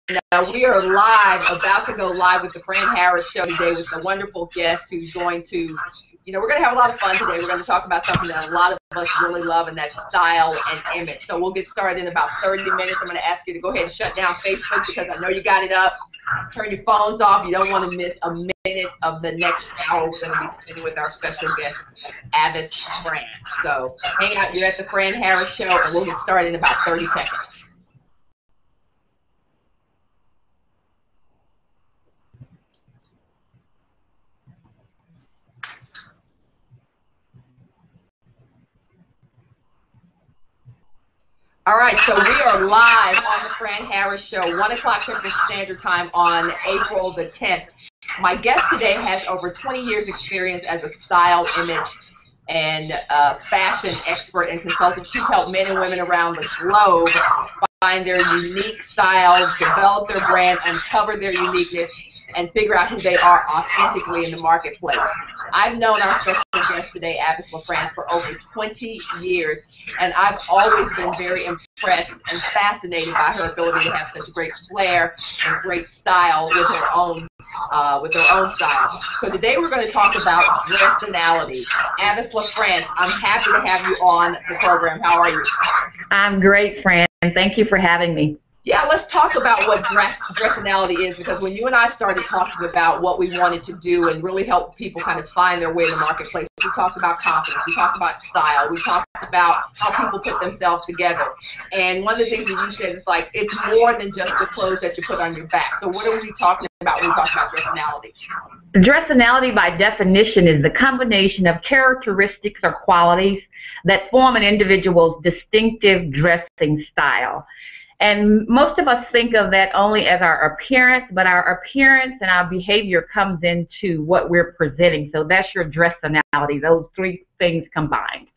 we are live, about to go live with the Fran Harris Show today with a wonderful guest who's going to, we're going to have a lot of fun today. We're going to talk about something that a lot of us really love, and that's style and image. So we'll get started in about 30 minutes. I'm going to ask you to go ahead and shut down Facebook because I know you got it up. Turn your phones off. You don't want to miss a minute of the next hour we're going to be spending with our special guest, Avis Fran. So hang out. You're at the Fran Harris Show, and we'll get started in about 30 seconds. All right, so we are live on the Fran Harris Show, 1 o'clock Central Standard Time on April the 10th. My guest today has over 20 years experience as a style, image, and fashion expert and consultant. She's helped men and women around the globe find their unique style, develop their brand, uncover their uniqueness, and figure out who they are authentically in the marketplace. I've known our special guest today, Avis LaFrance, for over 20 years, and I've always been very impressed and fascinated by her ability to have such a great flair and great style with her own style. So today we're going to talk about Dressonality. Avis LaFrance, I'm happy to have you on the program. How are you? I'm great, Fran. Thank you for having me. Yeah, let's talk about what Dressonality is, because when you and I started talking about what we wanted to do and really help people kind of find their way in the marketplace, we talked about confidence, we talked about style, we talked about how people put themselves together. And one of the things that you said is like, it's more than just the clothes that you put on your back. So what are we talking about when we talk about Dressonality? Dressonality, by definition, is the combination of characteristics or qualities that form an individual's distinctive dressing style. And most of us think of that only as our appearance, but our appearance and our behavior comes into what we're presenting. So that's your Dressonality, those three things combined.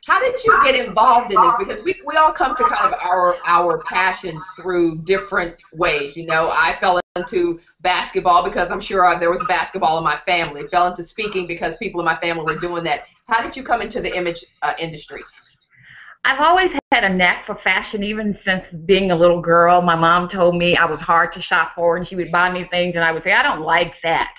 How did you get involved in this? Because we all come to kind of our passions through different ways. You know, I fell into basketball because I'm sure there was basketball in my family. Fell into speaking because people in my family were doing that. How did you come into the image industry? I've always had a knack for fashion, even since being a little girl. My mom told me I was hard to shop for, and she would buy me things, and I would say, I don't like that.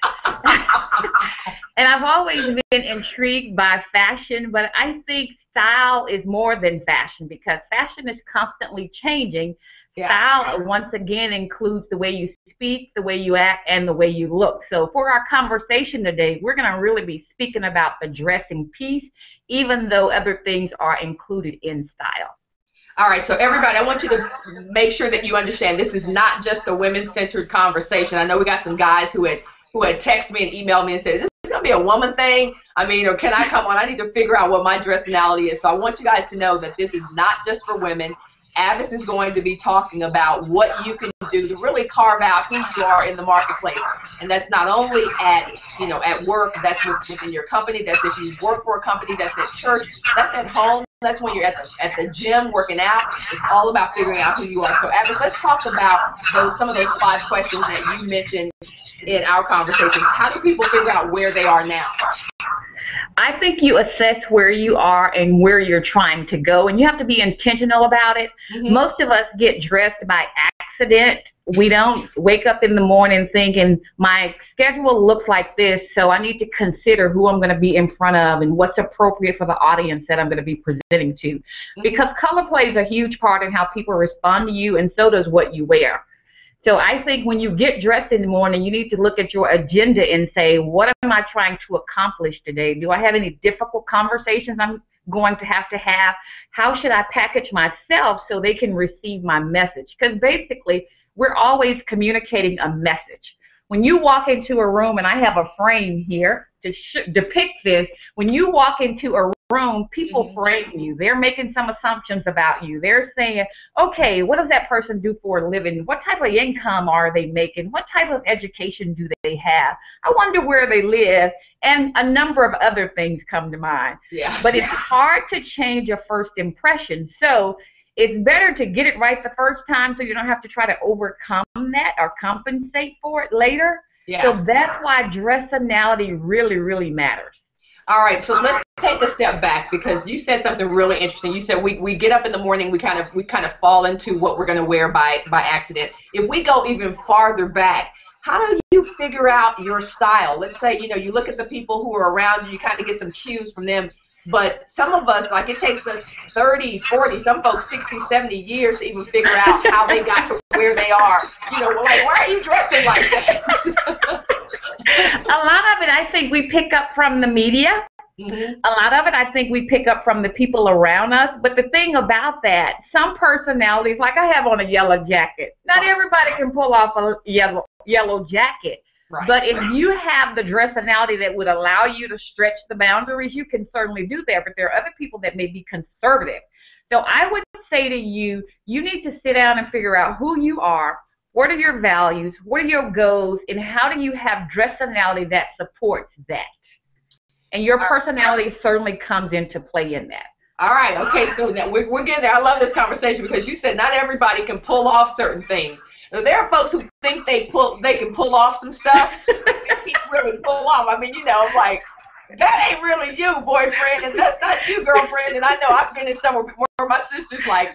And I've always been intrigued by fashion, but I think style is more than fashion, because fashion is constantly changing. Yeah. Style, once again, includes the way you speak, the way you act, and the way you look. So for our conversation today, we're going to really be speaking about the dressing piece, even though other things are included in style. All right, so everybody, I want you to make sure that you understand this is not just a women-centered conversation. I know we got some guys who had texted me and emailed me and said, is this going to be a woman thing? I mean, or can I come on? I need to figure out what my Dressonality is. So I want you guys to know that this is not just for women. Avis is going to be talking about what you can do to really carve out who you are in the marketplace. And that's not only at work, that's within your company, that's if you work for a company, that's at church, that's at home, that's when you're at the gym working out. It's all about figuring out who you are. So Avis, let's talk about some of those 5 questions that you mentioned in our conversations. How do people figure out where they are now? I think you assess where you are and where you're trying to go, and you have to be intentional about it. Mm-hmm. Most of us get dressed by accident. We don't wake up in the morning thinking, my schedule looks like this, so I need to consider who I'm going to be in front of and what's appropriate for the audience that I'm going to be presenting to. Mm-hmm. Because color plays a huge part in how people respond to you, and so does what you wear. So I think when you get dressed in the morning, you need to look at your agenda and say, what am I trying to accomplish today? Do I have any difficult conversations I'm going to have? How should I package myself so they can receive my message? Because basically, we're always communicating a message. When you walk into a room, and I have a frame here to depict this, when you walk into a room, people frame you. They're making some assumptions about you. They're saying, okay, what does that person do for a living? What type of income are they making? What type of education do they have? I wonder where they live. And a number of other things come to mind. Yeah. But it's hard to change a first impression. So it's better to get it right the first time so you don't have to try to overcome that or compensate for it later. Yeah. So that's why Dressonality really, really matters. All right, so let's take a step back because you said something really interesting. You said we get up in the morning, we kind of fall into what we're going to wear by accident. If we go even farther back, how do you figure out your style? Let's say, you know, you look at the people who are around you, you kind of get some cues from them. But some of us, like, it takes us 30, 40, some folks 60, 70 years to even figure out how they got to where they are. You know, we're like, why are you dressing like that? A lot of it, I think, we pick up from the media. Mm-hmm. A lot of it, I think, we pick up from the people around us. But the thing about that, some personalities, like I have on a yellow jacket. Not everybody can pull off a yellow jacket. Right. But if you have the dressonality that would allow you to stretch the boundaries, you can certainly do that. But there are other people that may be conservative. So I would say to you, you need to sit down and figure out who you are, what are your values, what are your goals, and how do you have dressonality that supports that. And your personality certainly comes into play in that. All right. Okay. So now we're getting there. I love this conversation because you said not everybody can pull off certain things. Now, there are folks who think they can pull off some stuff. They can't really pull off. I mean, you know, like, that ain't really you, boyfriend, and that's not you, girlfriend. And I know I've been in somewhere where my sister's like,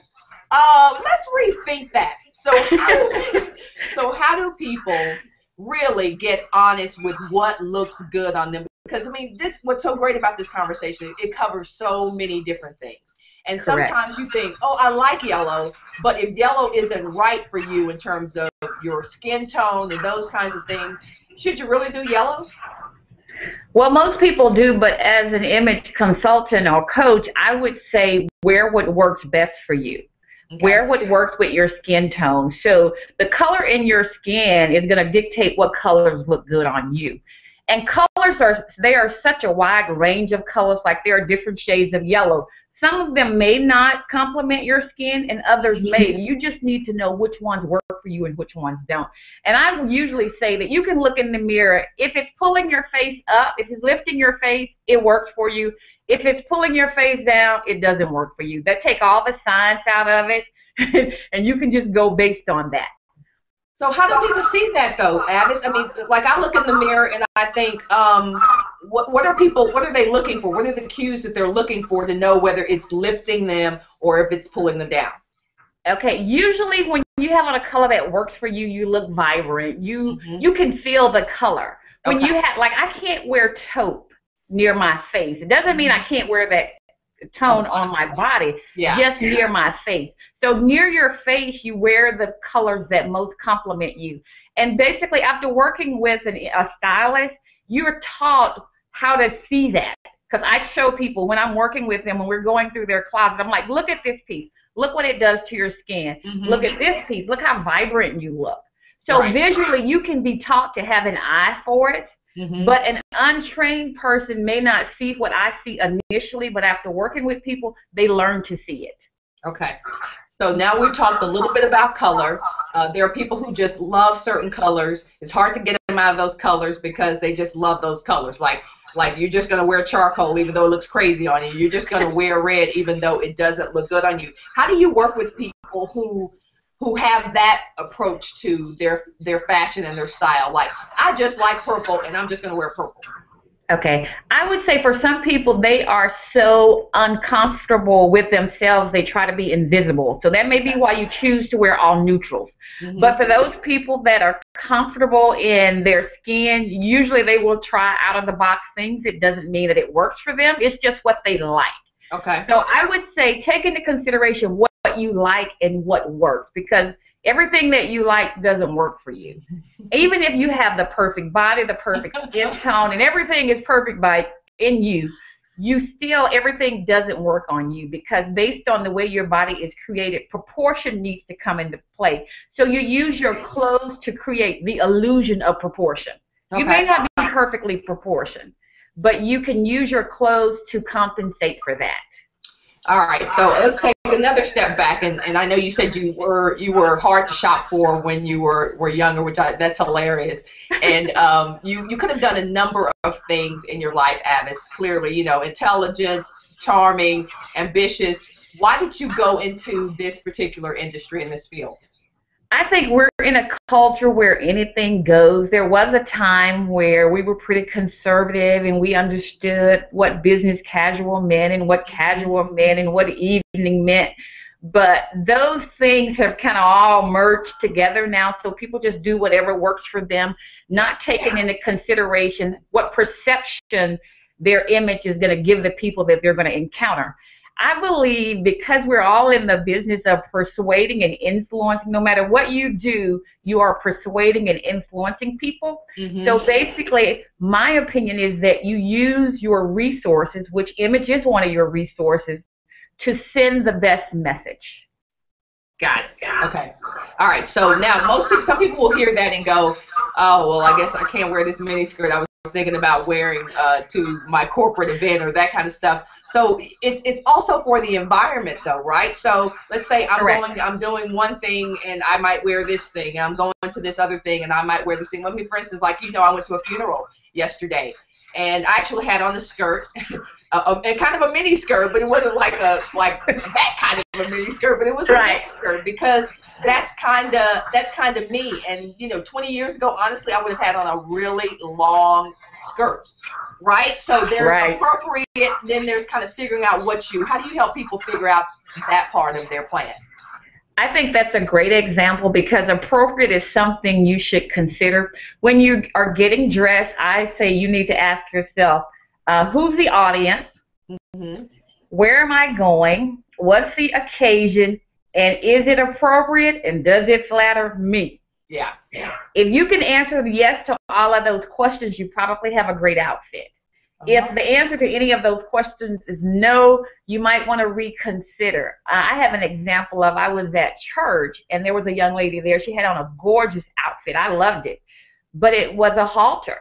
let's rethink that. So how do people really get honest with what looks good on them? Because, I mean, what's so great about this conversation, it covers so many different things. And sometimes you think, oh, I like yellow, but if yellow isn't right for you in terms of your skin tone and those kinds of things, should you really do yellow? Well, most people do, but as an image consultant or coach, I would say wear what works best for you. Okay. Wear what works with your skin tone. So the color in your skin is going to dictate what colors look good on you. And colors they are such a wide range of colors, like there are different shades of yellow. Some of them may not complement your skin and others may. You just need to know which ones work for you and which ones don't. And I usually say that you can look in the mirror. If it's pulling your face up, if it's lifting your face, it works for you. If it's pulling your face down, it doesn't work for you. That take all the science out of it, and you can just go based on that. So how do people see that, though, Avis? I mean, like, I look in the mirror and I think, what are they looking for? What are the cues that they're looking for to know whether it's lifting them or if it's pulling them down? Okay, usually when you have on a color that works for you, you look vibrant. You can feel the color. When you have, like, I can't wear taupe near my face. It doesn't mean I can't wear that tone on my body, just near my face. So near your face, you wear the colors that most complement you. And basically, after working with a stylist, you're taught how to see that. Because I show people when I'm working with them, when we're going through their closet, I'm like, look at this piece. Look what it does to your skin. Look at this piece. Look how vibrant you look. So visually, you can be taught to have an eye for it. But an untrained person may not see what I see initially, but after working with people, they learn to see it. Okay. So now we've talked a little bit about color. There are people who just love certain colors. It's hard to get them out of those colors because they just love those colors. Like you're just going to wear charcoal even though it looks crazy on you. You're just going to wear red even though it doesn't look good on you. How do you work with people who have that approach to their fashion and their style? Like, I just like purple and I'm just going to wear purple. Okay. I would say for some people, they are so uncomfortable with themselves, they try to be invisible. So that may be why you choose to wear all neutrals. But for those people that are comfortable in their skin, usually they will try out-of-the-box things. It doesn't mean that it works for them. It's just what they like. Okay. So I would say take into consideration what you like and what works, because everything that you like doesn't work for you. Even if you have the perfect body, the perfect skin tone, and everything is perfect in you, everything doesn't work on you, because based on the way your body is created, proportion needs to come into play. So you use your clothes to create the illusion of proportion. You may not be perfectly proportioned, but you can use your clothes to compensate for that. All right, so let's take another step back, and I know you said you were hard to shop for when you were younger, that's hilarious. And you could have done a number of things in your life, Avis. Clearly, you know, intelligent, charming, ambitious. Why did you go into this particular industry in this field? I think we're in a culture where anything goes. There was a time where we were pretty conservative and we understood what business casual meant and what casual meant and what evening meant. But those things have kind of all merged together now, so people just do whatever works for them, not taking into consideration what perception their image is going to give the people that they're going to encounter. I believe because we're all in the business of persuading and influencing, no matter what you do, you are persuading and influencing people. So basically, my opinion is that you use your resources, which image is one of your resources, to send the best message. Got it. Okay. All right. So now some people will hear that and go, oh, well, I guess I can't wear this miniskirt. I was thinking about wearing to my corporate event or that kind of stuff. So it's also for the environment though, right? So let's say I'm doing one thing and I might wear this thing, and I'm going to this other thing and I might wear this thing. Let me, for instance, like, I went to a funeral yesterday and I actually had on a skirt, and kind of a mini skirt, but it wasn't like that kind of a mini skirt, but it was a mini skirt because that's kind of me. And 20 years ago, honestly, I would have had on a really long skirt, right? So there's appropriate, then there's kind of figuring out how do you help people figure out that part of their plan? I think that's a great example because appropriate is something you should consider. When you are getting dressed, I say you need to ask yourself, who's the audience? Where am I going? What's the occasion? And is it appropriate? And does it flatter me? Yeah. If you can answer yes to all of those questions, you probably have a great outfit. If the answer to any of those questions is no, you might want to reconsider. I have an example of I was at church, and there was a young lady there. She had on a gorgeous outfit. I loved it. But it was a halter.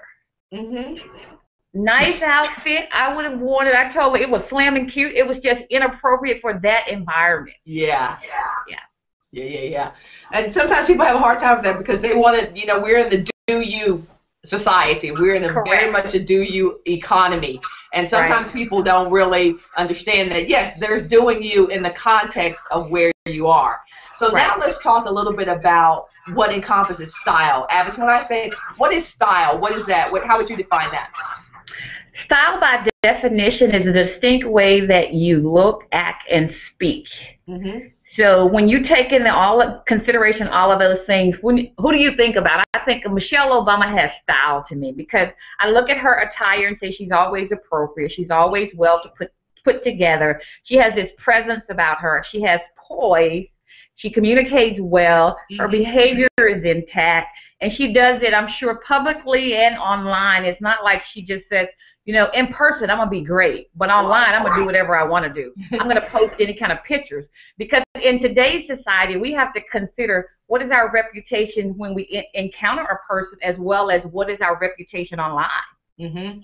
Nice outfit. I would have worn it. I told her it was slamming cute. It was just inappropriate for that environment. Yeah. And sometimes people have a hard time with that because they want to, we're in the do you society. We're in very much a do you economy. And sometimes people don't really understand that, yes, there's doing you in the context of where you are. So now let's talk a little bit about what encompasses style. Avis, when I say, what is style? What is that? How would you define that? Style, by definition, is a distinct way that you look, act, and speak. So when you take into consideration all of those things, who do you think about? I think Michelle Obama has style to me because I look at her attire and say she's always appropriate. She's always well put together. She has this presence about her. She has poise. She communicates well. Her behavior is intact. And she does it, I'm sure, publicly and online. It's not like she just says, in person, I'm going to be great. But online, I'm going to do whatever I want to do. I'm going to post any kind of pictures. Because in today's society, we have to consider what is our reputation when we encounter a person as well as what is our reputation online.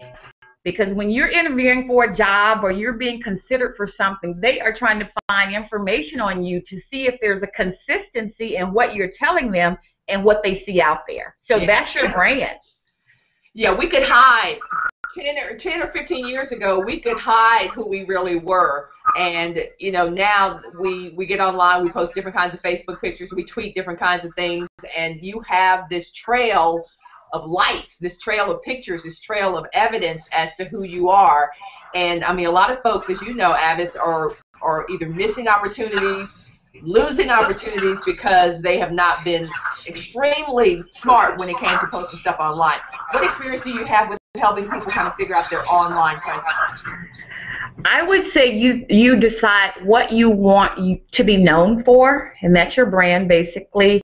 Because when you're interviewing for a job or you're being considered for something, they are trying to find information on you to see if there's a consistency in what you're telling them and what they see out there. So that's your brand. Yeah, we could hide. 10 or 15 years ago, we could hide who we really were. And, now we get online, we post different kinds of Facebook pictures, we tweet different kinds of things, and you have this trail of lights, this trail of pictures, this trail of evidence as to who you are. And, I mean, a lot of folks, as you know, Avis, are either missing opportunities, losing opportunities because they have not been extremely smart when it came to posting stuff online. What experience do you have with helping people kind of figure out their online presence? I would say you decide what you want to be known for, and that's your brand basically,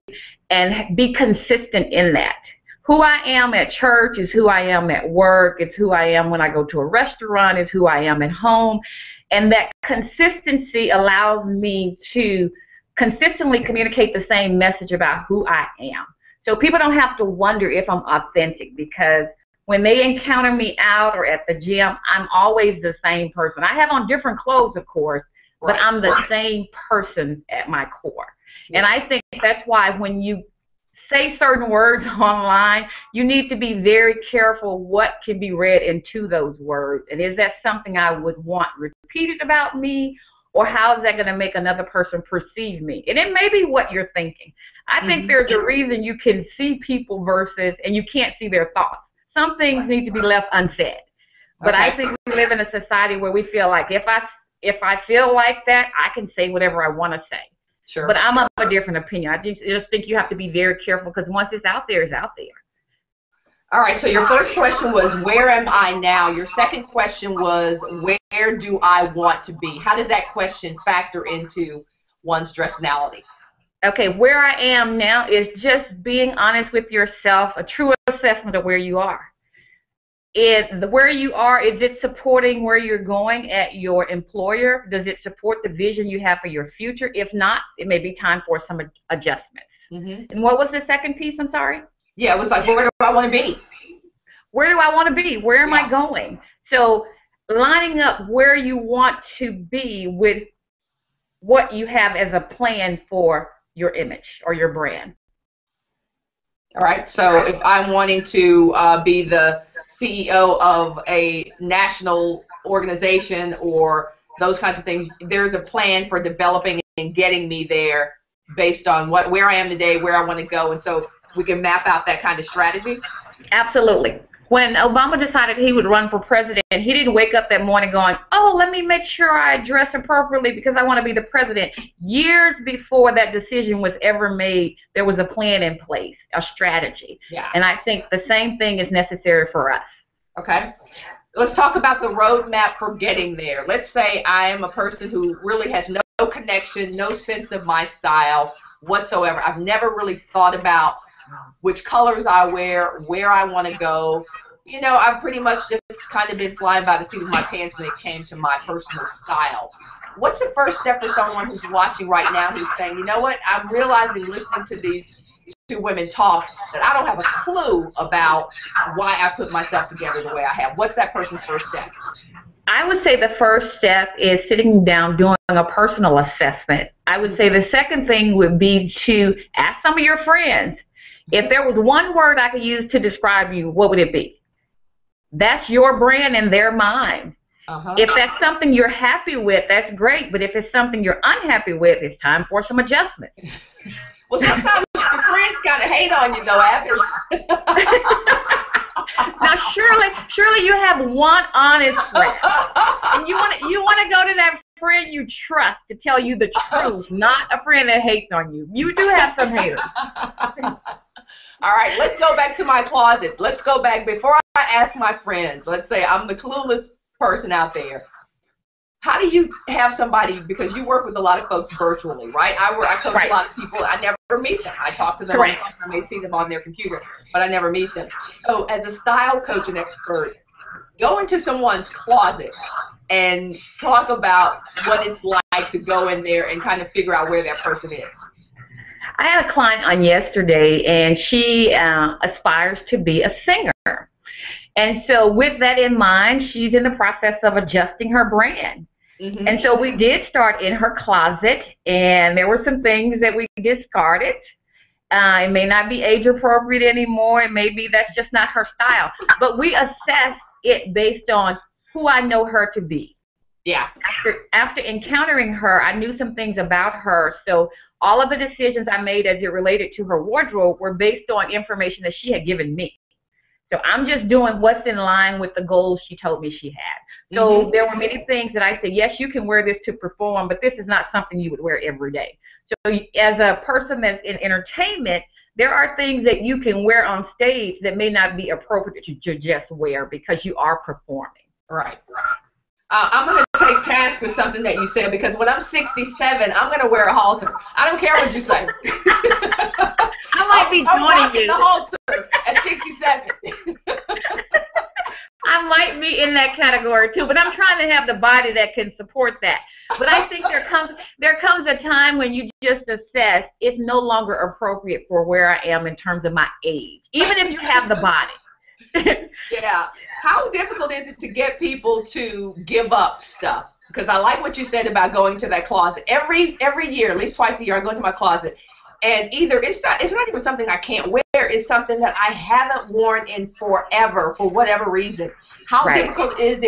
and be consistent in that. Who I am at church is who I am at work. It's who I am when I go to a restaurant. It's who I am at home. And that consistency allows me to consistently communicate the same message about who I am. So people don't have to wonder if I'm authentic, because when they encounter me out or at the gym, I'm always the same person. I have on different clothes, of course, but I'm the same person at my core. And I think that's why when you say certain words online, you need to be very careful what can be read into those words. And is that something I would want repeated about me, or how is that going to make another person perceive me? And it may be what you're thinking. I think there's a reason you can see people and you can't see their thoughts. Some things need to be left unsaid. But I think we live in a society where we feel like if I feel like that, I can say whatever I want to say. Sure. But I'm of a different opinion. I just think you have to be very careful, because once it's out there, it's out there. All right, so your first question was, where am I now? Your second question was, where do I want to be? How does that question factor into one's Dressonality? Okay, where I am now is just being honest with yourself, a true assessment of where you are. Where you are, is it supporting where you're going at your employer? Does it support the vision you have for your future? If not, it may be time for some adjustments. And what was the second piece? I'm sorry? Yeah, it was like, where do I want to be? Where do I want to be? Where am I going? So lining up where you want to be with what you have as a plan for your image or your brand. All right, so if I'm wanting to be the CEO of a national organization or those kinds of things, there's a plan for developing and getting me there based on where I am today, where I want to go, and so we can map out that kind of strategy? Absolutely. When Obama decided he would run for president, he didn't wake up that morning going, oh, let me make sure I dress appropriately because I want to be the president. Years before that decision was ever made, there was a plan in place, a strategy. Yeah. And I think the same thing is necessary for us. Okay. Let's talk about the roadmap for getting there. Let's say I am a person who really has no connection, no sense of my style whatsoever. I've never really thought about which colors I wear, where I want to go. You know, I've pretty much just kind of been flying by the seat of my pants when it came to my personal style. What's the first step for someone who's watching right now who's saying, you know what, I'm realizing listening to these two women talk that I don't have a clue about why I put myself together the way I have. What's that person's first step? I would say the first step is sitting down, doing a personal assessment. I would say the second thing would be to ask some of your friends, if there was one word I could use to describe you, what would it be? That's your brand in their mind. If that's something you're happy with, that's great. But if it's something you're unhappy with, it's time for some adjustment. Well, sometimes your friends kind of hate on you, though, Abby. Now, surely you have one honest friend, and you want to go to that friend you trust to tell you the truth, not a friend that hates on you. You do have some haters. All right, let's go back to my closet. Let's go back before I ask my friends. Let's say I'm the clueless person out there. How do you have somebody, because you work with a lot of folks virtually, right? I coach a lot of people. I never meet them. I talk to them on the phone. I may see them on their computer, but I never meet them. So as a style coach and expert, go into someone's closet and talk about what it's like to go in there and kind of figure out where that person is. I had a client on yesterday, and she aspires to be a singer. And so with that in mind, she's in the process of adjusting her brand. And so we did start in her closet, and there were some things that we discarded. It may not be age appropriate anymore. It may be that's just not her style. But we assessed it based on who I know her to be. Yeah. After encountering her, I knew some things about her. So all of the decisions I made as it related to her wardrobe were based on information that she had given me. So I'm just doing what's in line with the goals she told me she had. So there were many things that I said, yes, you can wear this to perform, but this is not something you would wear every day. So as a person that's in entertainment, there are things that you can wear on stage that may not be appropriate to just wear because you are performing. Right. I'm going to take task with something that you said, because when I'm 67, I'm going to wear a halter. I don't care what you say. I might be joining you. The halter at 67. I might be in that category too, but I'm trying to have the body that can support that. But I think there comes a time when you just assess it's no longer appropriate for where I am in terms of my age, even if you have the body. Yeah. How difficult is it to get people to give up stuff? Because I like what you said about going to that closet. Every year, at least twice a year, I go into my closet, and either it's not even something I can't wear. sweater is something that I haven't worn in forever for whatever reason. How difficult is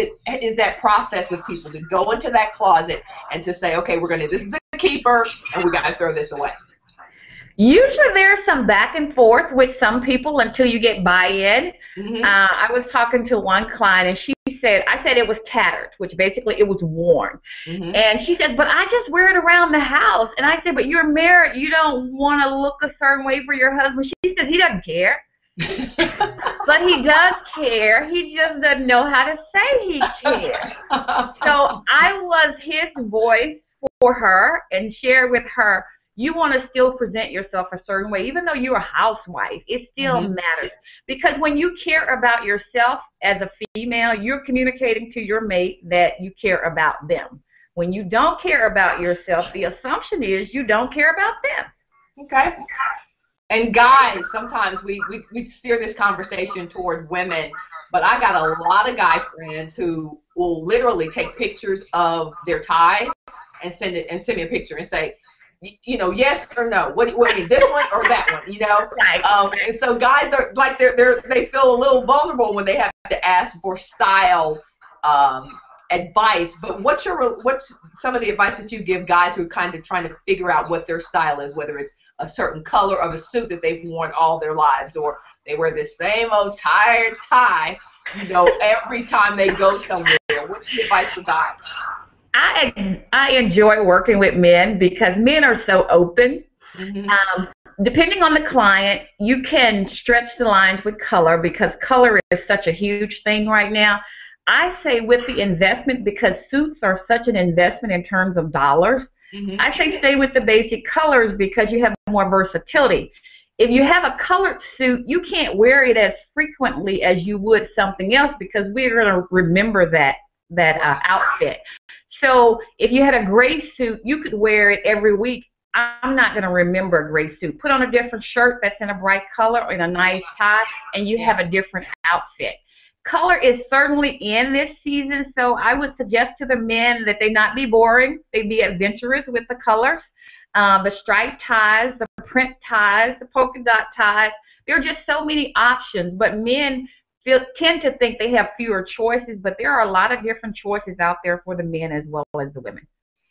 that process with people to go into that closet and to say, okay, this is a keeper and we got to throw this away? Usually there's some back and forth with some people until you get buy-in. I was talking to one client and I said it was tattered, which basically it was worn. And she said, but I just wear it around the house. And I said, but you're married. You don't want to look a certain way for your husband. She said, he doesn't care. But he does care. He just doesn't know how to say he cares. So I was his voice for her and shared with her, you want to still present yourself a certain way. Even though you're a housewife, it still matters. Because when you care about yourself as a female, you're communicating to your mate that you care about them. When you don't care about yourself, the assumption is you don't care about them. Okay. And guys, sometimes we steer this conversation toward women, but I got a lot of guy friends who will literally take pictures of their ties and send me a picture and say, you know, yes or no. What do you mean, this one or that one? You know, and so guys are like they feel a little vulnerable when they have to ask for style advice. But what's some of the advice that you give guys who are kind of trying to figure out what their style is, whether it's a certain color of a suit that they've worn all their lives, or they wear the same old tired tie, you know, every time they go somewhere? What's the advice for guys? I enjoy working with men because men are so open. Depending on the client, you can stretch the lines with color because color is such a huge thing right now. I say with the investment, because suits are such an investment in terms of dollars, I say stay with the basic colors because you have more versatility. If you have a colored suit, you can't wear it as frequently as you would something else because we're going to remember that outfit. So if you had a gray suit, you could wear it every week. I'm not going to remember a gray suit. Put on a different shirt that's in a bright color or in a nice tie, and you have a different outfit. Color is certainly in this season, so I would suggest to the men that they not be boring. They be adventurous with the colors. The striped ties, the print ties, the polka dot ties. There are just so many options, but men tend to think they have fewer choices, but there are a lot of different choices out there for the men as well as the women.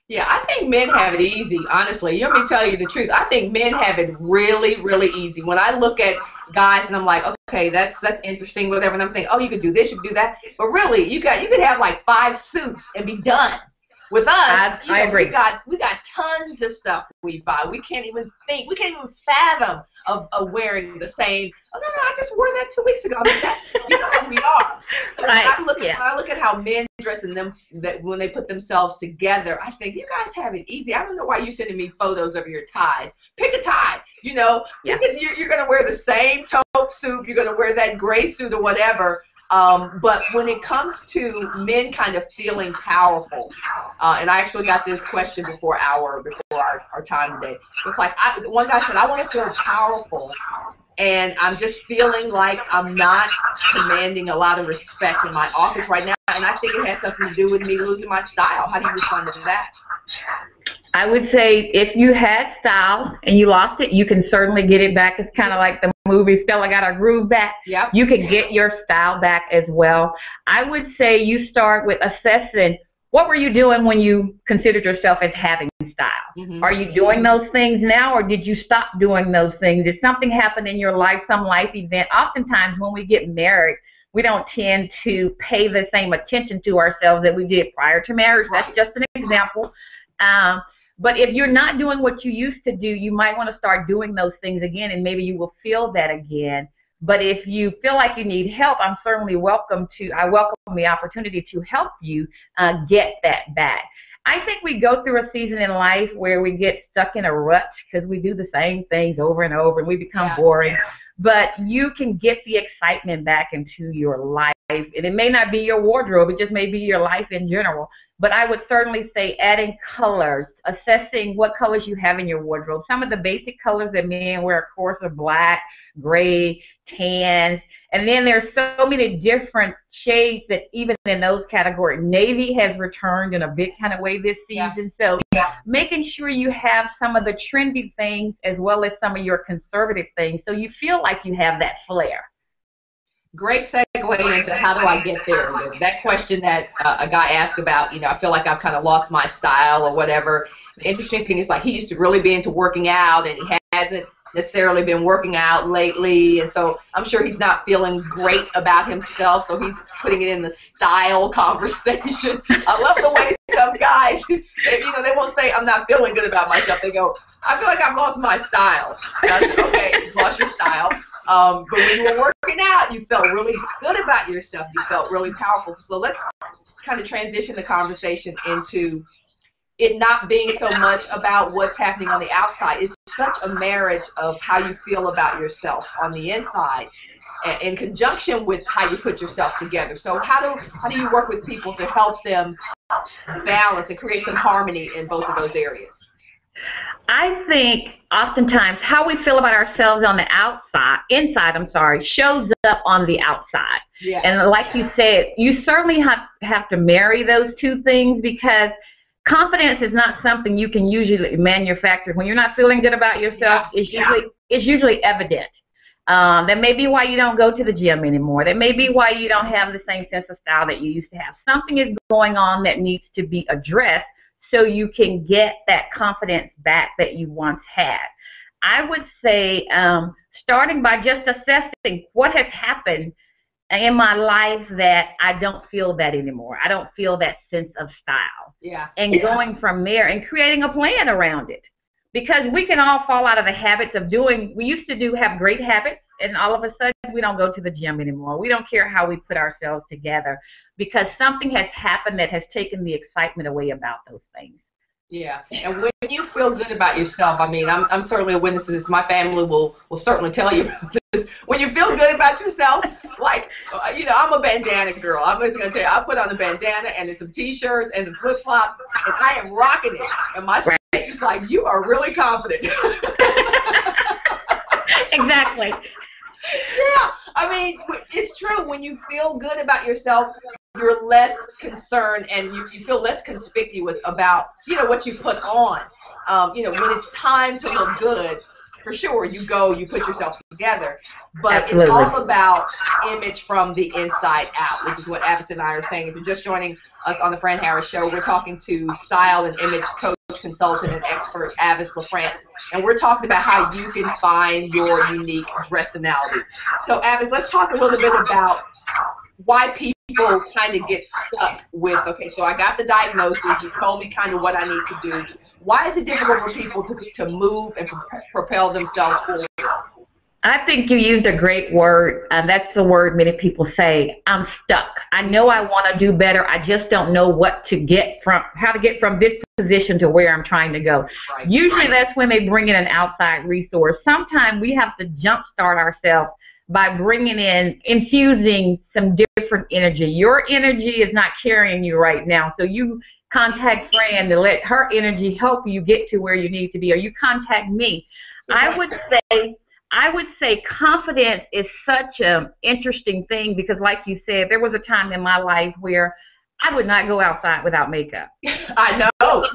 Yeah, I think men have it easy, honestly. You want me to tell you the truth? I think men have it really, really easy. When I look at guys and I'm like, okay, that's interesting, whatever, and I'm thinking, oh, you could do this, you could do that. But really, you could have like 5 suits and be done. With us, I agree. We got tons of stuff we buy. We can't even fathom of wearing the same. Oh no, I just wore that 2 weeks ago. I mean, that's how we are. So when I look at how men dress and that when they put themselves together, I think you guys have it easy. I don't know why you're sending me photos of your ties. Pick a tie. You know, you're gonna wear the same taupe suit. You're gonna wear that gray suit or whatever. But when it comes to men kind of feeling powerful, and I actually got this question before our time today. It's like one guy said, I want to feel powerful, and I'm just feeling like I'm not commanding a lot of respect in my office right now, and I think it has something to do with me losing my style. How do you respond to that? I would say if you had style and you lost it, you can certainly get it back. It's kind of like the movie Stella Got Her Groove Back. Yep. You can get your style back as well. I would say you start with assessing what were you doing when you considered yourself as having style. Are you doing those things now, or did you stop doing those things? Did something happen in your life, some life event? Oftentimes when we get married, we don't tend to pay the same attention to ourselves that we did prior to marriage. Right. That's just an example. But if you're not doing what you used to do, you might want to start doing those things again, and maybe you will feel that again. But if you feel like you need help, I welcome the opportunity to help you get that back. I think we go through a season in life where we get stuck in a rut because we do the same things over and over, and we become boring. But you can get the excitement back into your life. And it may not be your wardrobe, it just may be your life in general. But I would certainly say adding colors, assessing what colors you have in your wardrobe. Some of the basic colors that men wear, of course, are black, gray, tans, And then there's so many different shades that even in those categories, navy has returned in a big kind of way this season. So making sure you have some of the trendy things as well as some of your conservative things so you feel like you have that flair. Great segue into how do I get there. That question that a guy asked about, I feel like I've kind of lost my style or whatever. The interesting thing is, like, he used to really be into working out, and he hasn't necessarily been working out lately, and so I'm sure he's not feeling great about himself, so he's putting it in the style conversation. I love the way some guys, they won't say, I'm not feeling good about myself. They go, I feel like I've lost my style. And I said, okay, you've lost your style. But when you were working out, you felt really good about yourself. You felt really powerful. So let's kind of transition the conversation into it not being so much about what's happening on the outside. It's such a marriage of how you feel about yourself on the inside in conjunction with how you put yourself together. So how do you work with people to help them balance and create some harmony in both of those areas? I think oftentimes how we feel about ourselves on the inside, shows up on the outside. Yeah. And like you said, you certainly have to marry those two things, because confidence is not something you can usually manufacture. When you're not feeling good about yourself, it's usually evident. That may be why you don't go to the gym anymore. That may be why you don't have the same sense of style that you used to have. Something is going on that needs to be addressed so you can get that confidence back that you once had. I would say starting by just assessing what has happened in my life that I don't feel that anymore. I don't feel that sense of style. Yeah. And going from there and creating a plan around it. Because we can all fall out of the habits of doing, we used to have great habits, and all of a sudden we don't go to the gym anymore. We don't care how we put ourselves together because something has happened that has taken the excitement away about those things. Yeah, and when you feel good about yourself, I mean, I'm certainly a witness to this. My family will certainly tell you this. When you feel good about yourself, like, I'm a bandana girl. I'm just going to tell you, I put on a bandana and some T-shirts and some flip-flops, and I am rocking it. And my sister's like, you are really confident. Exactly. Yeah, I mean, it's true. When you feel good about yourself, you're less concerned and you feel less conspicuous about, what you put on. When it's time to look good, for sure, you put yourself together. But Absolutely. It's all about image from the inside out, which is what Abbott and I are saying. If you're just joining us on the Fran Harris Show, we're talking to style and image coach, consultant, and expert Avis LaFrance, and we're talking about how you can find your unique dressonality. So, Avis, let's talk a little bit about why people kind of get stuck with, okay, so I got the diagnosis, you told me kind of what I need to do. Why is it difficult for people to move and propel themselves forward? I think you used a great word, and that's the word many people say, I'm stuck. I know I want to do better. I just don't know how to get from this position to where I'm trying to go. Right. Usually that's when they bring in an outside resource. Sometimes we have to jumpstart ourselves by infusing some different energy. Your energy is not carrying you right now, so you contact Fran to let her energy help you get to where you need to be, or you contact me. I would say confidence is such an interesting thing because, like you said, there was a time in my life where I would not go outside without makeup. I know.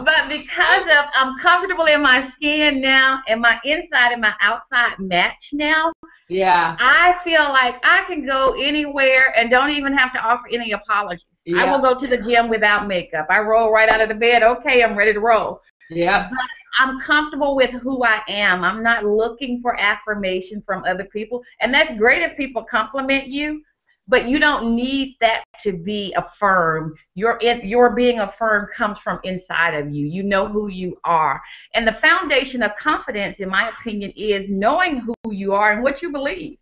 But because I'm comfortable in my skin now, and my inside and my outside match now, I feel like I can go anywhere and don't even have to offer any apologies. Yeah. I will go to the gym without makeup. I roll right out of the bed. Okay, I'm ready to roll. Yeah. But I'm comfortable with who I am. I'm not looking for affirmation from other people. And that's great if people compliment you, but you don't need that to be affirmed. Your being affirmed comes from inside of you. You know who you are. And the foundation of confidence, in my opinion, is knowing who you are and what you believe.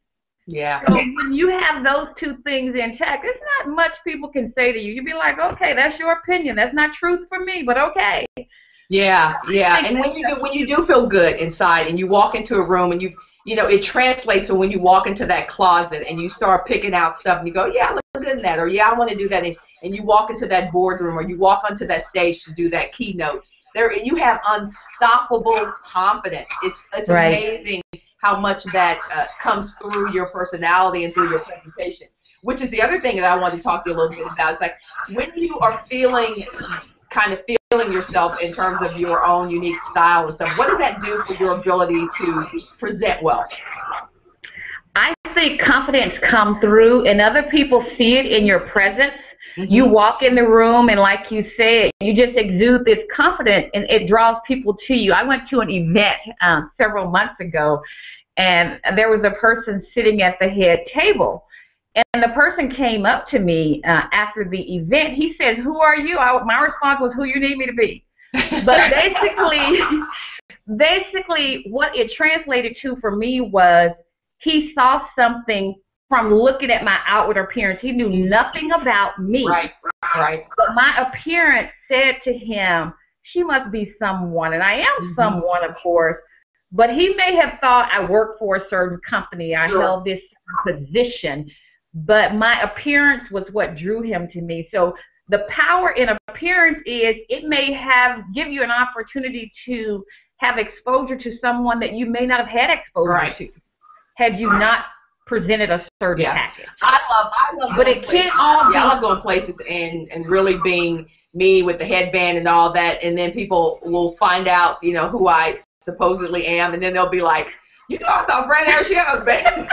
Yeah. So when you have those two things intact, it's not much people can say to you. You'd be like, okay, that's your opinion. That's not truth for me, but okay. Yeah, yeah. And when you do feel good inside and you walk into a room and it translates. So when you walk into that closet and you start picking out stuff and you go, yeah, I look good in that, or yeah, I want to do that, and you walk into that boardroom or you walk onto that stage to do that keynote, you have unstoppable confidence. It's right. Amazing how much that comes through your personality and through your presentation, which is the other thing that I wanted to talk to you a little bit about. It's like when you are feeling yourself in terms of your own unique style and stuff, what does that do for your ability to present well? I think confidence comes through, and other people see it in your presence. You walk in the room, and like you said, you just exude this confidence, and it draws people to you. I went to an event several months ago, and there was a person sitting at the head table. And the person came up to me after the event. He said, "Who are you?" My response was, "Who you need me to be." But basically, what it translated to for me was he saw something from looking at my outward appearance. He knew nothing about me. Right. But my appearance said to him, "She must be someone," and I am someone, of course. But he may have thought I worked for a certain company. I held this position. But my appearance was what drew him to me. So the power in appearance is it may give you an opportunity to have exposure to someone that you may not have had exposure to had you not presented a certain package. I love but it can't all be. I love going places and really being me with the headband and all that, and then people will find out, you know, who I supposedly am, and then they'll be like, "You know, I saw Fran Harris. She had a band.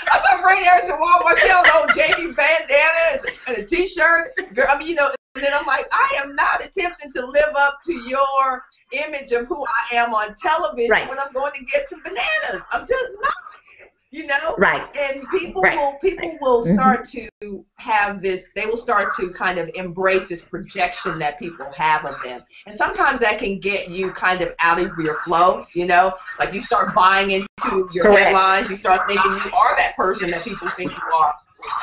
I saw Fran Harris at Walmart. She had an old JD bandana and a T-shirt. Girl, I mean, you know." And then I'm like, I am not attempting to live up to your image of who I am on television when I'm going to get some bananas. I'm just not. You know, and people will start to have this. They will start to kind of embrace this projection that people have of them, and sometimes that can get you kind of out of your flow. You know, like you start buying into your headlines. You start thinking you are that person that people think you are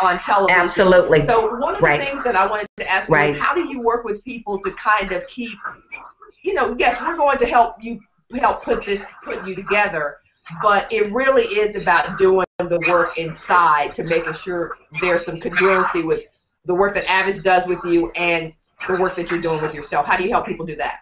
on television. Absolutely. So one of the things that I wanted to ask you is, how do you work with people to kind of keep, you know, yes, we're going to help you put you together. But it really is about doing the work inside to making sure there's some congruency with the work that Avis does with you and the work that you're doing with yourself. How do you help people do that?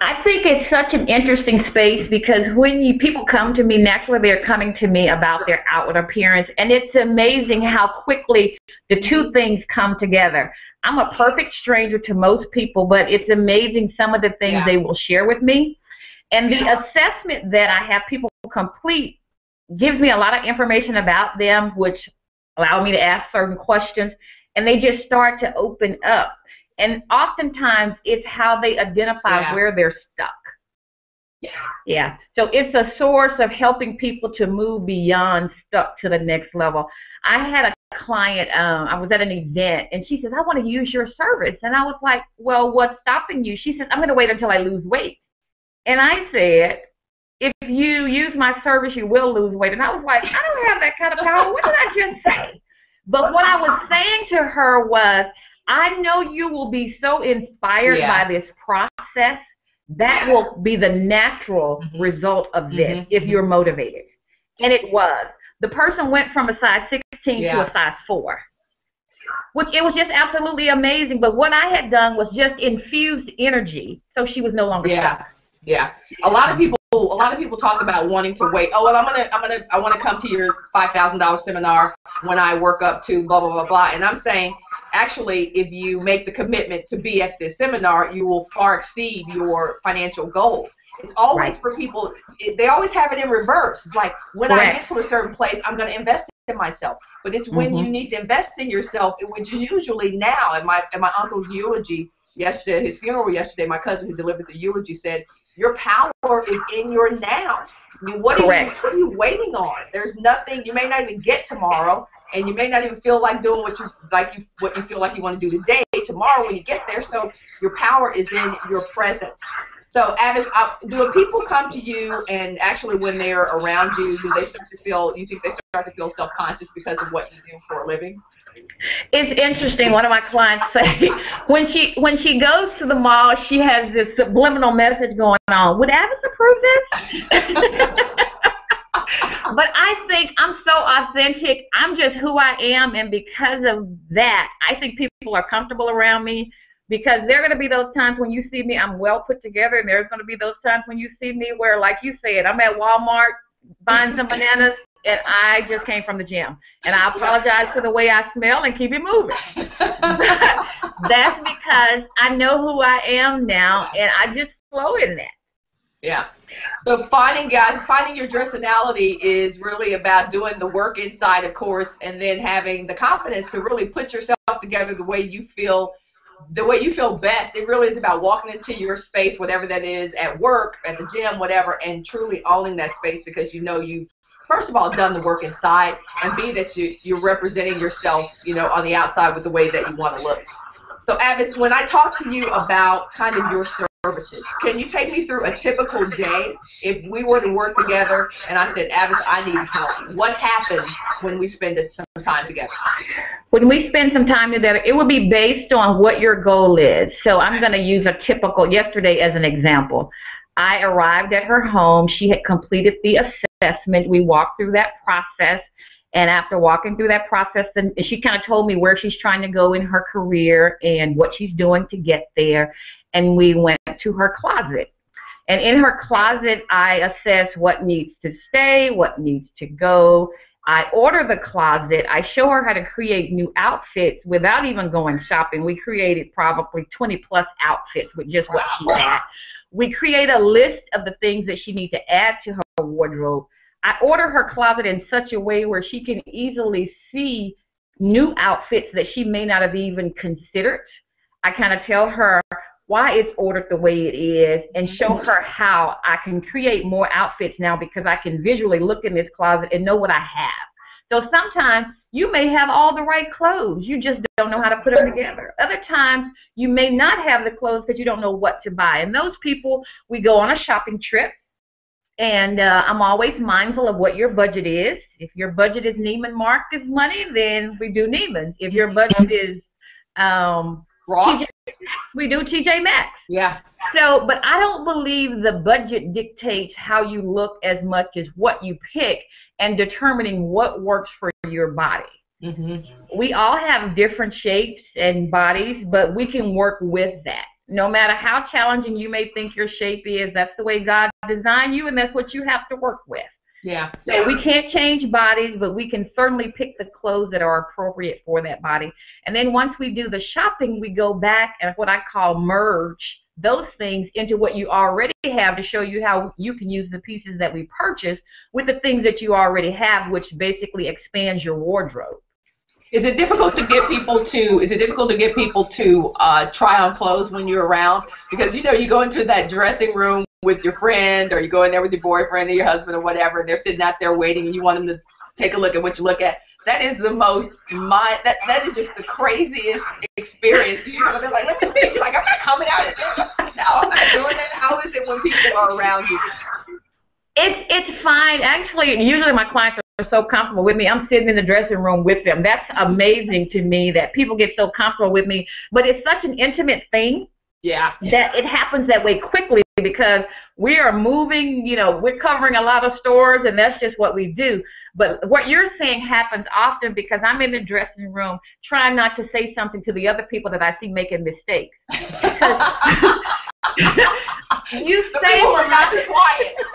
I think it's such an interesting space because when people come to me, naturally they're coming to me about their outward appearance, and it's amazing how quickly the two things come together. I'm a perfect stranger to most people, but it's amazing some of the things they will share with me. And the assessment that I have people complete gives me a lot of information about them, which allow me to ask certain questions, and they just start to open up. And oftentimes, it's how they identify where they're stuck. So it's a source of helping people to move beyond stuck to the next level. I had a client, I was at an event, and she says, "I want to use your service." And I was like, "Well, what's stopping you?" She says, "I'm going to wait until I lose weight." And I said, "If you use my service, you will lose weight." And I was like, I don't have that kind of power. What did I just say? But what I was saying to her was, I know you will be so inspired by this process. That will be the natural result of this if you're motivated. And it was. The person went from a size 16 to a size 4. Which it was just absolutely amazing. But what I had done was just infused energy, so she was no longer stuck. A lot of people talk about wanting to wait. Oh, well, I want to come to your $5,000 seminar when I work up to blah blah blah blah. And I'm saying, actually, if you make the commitment to be at this seminar, you will far exceed your financial goals. It's always for people. They always have it in reverse. It's like when I get to a certain place, I'm going to invest in myself. But it's when you need to invest in yourself, which is usually now. At my uncle's eulogy yesterday, his funeral yesterday, my cousin who delivered the eulogy said, "Your power is in your now." I mean, what are you waiting on? There's nothing. You may not even get tomorrow, and you may not even feel like doing what you feel like you want to do today. Tomorrow, when you get there, so your power is in your present. So, Avis, do people come to you, and actually, when they're around you, do they start to feel? You think they start to feel self-conscious because of what you do for a living? It's interesting. One of my clients say when she goes to the mall, she has this subliminal message going on. Would Avis approve this? But I think I'm so authentic. I'm just who I am, and because of that, I think people are comfortable around me. Because there are going to be those times when you see me, I'm well put together, and there's going to be those times when you see me where, like you said, I'm at Walmart buying some bananas, and I just came from the gym. And I apologize for the way I smell and keep it moving. That's because I know who I am now, and I just flow in that. Yeah. So finding your Dressonality is really about doing the work inside, of course, and then having the confidence to really put yourself together the way you feel best. It really is about walking into your space, whatever that is, at work, at the gym, whatever, and truly owning that space because you know you've, first of all, done the work inside, and B, that you're representing yourself, you know, on the outside with the way that you want to look. So, Avis, when I talk to you about kind of your services, can you take me through a typical day if we were to work together and I said, Avis, I need help? What happens when we spend some time together? When we spend some time together, it would be based on what your goal is. So I'm going to use a typical yesterday as an example. I arrived at her home. She had completed the assessment. We walked through that process. And after walking through that process, then she kind of told me where she's trying to go in her career and what she's doing to get there. And we went to her closet. And in her closet, I assess what needs to stay, what needs to go. I order the closet. I show her how to create new outfits without even going shopping. We created probably 20-plus outfits with just what she had. We create a list of the things that she needs to add to her wardrobe. I order her closet in such a way where she can easily see new outfits that she may not have even considered. I kind of tell her why it's ordered the way it is and show her how I can create more outfits now because I can visually look in this closet and know what I have. So sometimes you may have all the right clothes. You just don't know how to put them together. Other times you may not have the clothes because you don't know what to buy. And those people, we go on a shopping trip. And I'm always mindful of what your budget is. If your budget is Neiman Marcus money, then we do Neiman's. If your budget is Ross, we do TJ Maxx. Yeah. So, but I don't believe the budget dictates how you look as much as what you pick and determining what works for your body. Mm-hmm. We all have different shapes and bodies, but we can work with that. No matter how challenging you may think your shape is, that's the way God designed you, and that's what you have to work with. Yeah. So we can't change bodies, but we can certainly pick the clothes that are appropriate for that body. And then once we do the shopping, we go back and what I call merge those things into what you already have to show you how you can use the pieces that we purchased with the things that you already have, which basically expands your wardrobe. Is it difficult to get people to try on clothes when you're around? Because, you know, you go into that dressing room with your friend or you go in there with your boyfriend or your husband or whatever, and they're sitting out there waiting and you want them to take a look at what you look at. That is the most, that is just the craziest experience. You know, they're like, let me see. You're like, I'm not coming out at that. No, I'm not doing that. How is it when people are around you? It's fine. Actually, usually my clients are so comfortable with me. I'm sitting in the dressing room with them. That's amazing to me that people get so comfortable with me. But it's such an intimate thing. Yeah. That it happens that way quickly because we are moving, you know, we're covering a lot of stores and that's just what we do. But what you're saying happens often because I'm in the dressing room trying not to say something to the other people that I see making mistakes. You save people are not your clients.